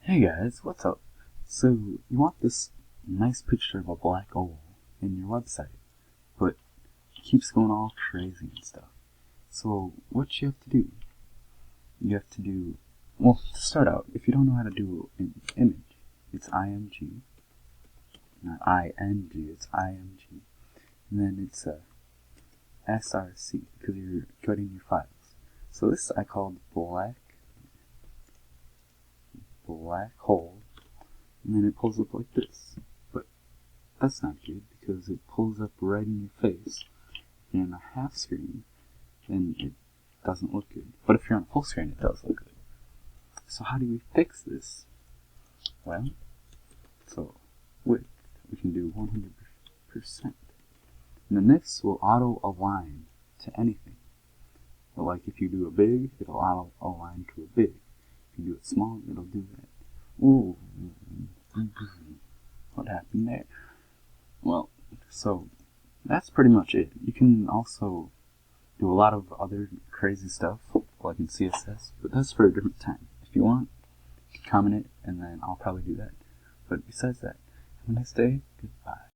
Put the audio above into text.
Hey guys, what's up? So, you want this nice picture of a black hole in your website, but it keeps going all crazy and stuff. So, what you have to do, well, to start out, if you don't know how to do an image, it's IMG, not ING, it's IMG. And then it's SRC, because you're coding your files. So this I called black hole, and then it pulls up like this. But that's not good, because it pulls up right in your face. If you're in a half screen, then it doesn't look good. But if you're on a full screen, it does look good. So how do we fix this? Well, so width, we can do 100%. And then this will auto-align to anything. But like if you do a big, it'll auto-align to a big. If you do it small, it'll do that. Ooh, what happened there? Well, so that's pretty much it. You can also do a lot of other crazy stuff, like in CSS, but that's for a different time. If you want, you can comment it, and then I'll probably do that. But besides that, have a nice day. Goodbye.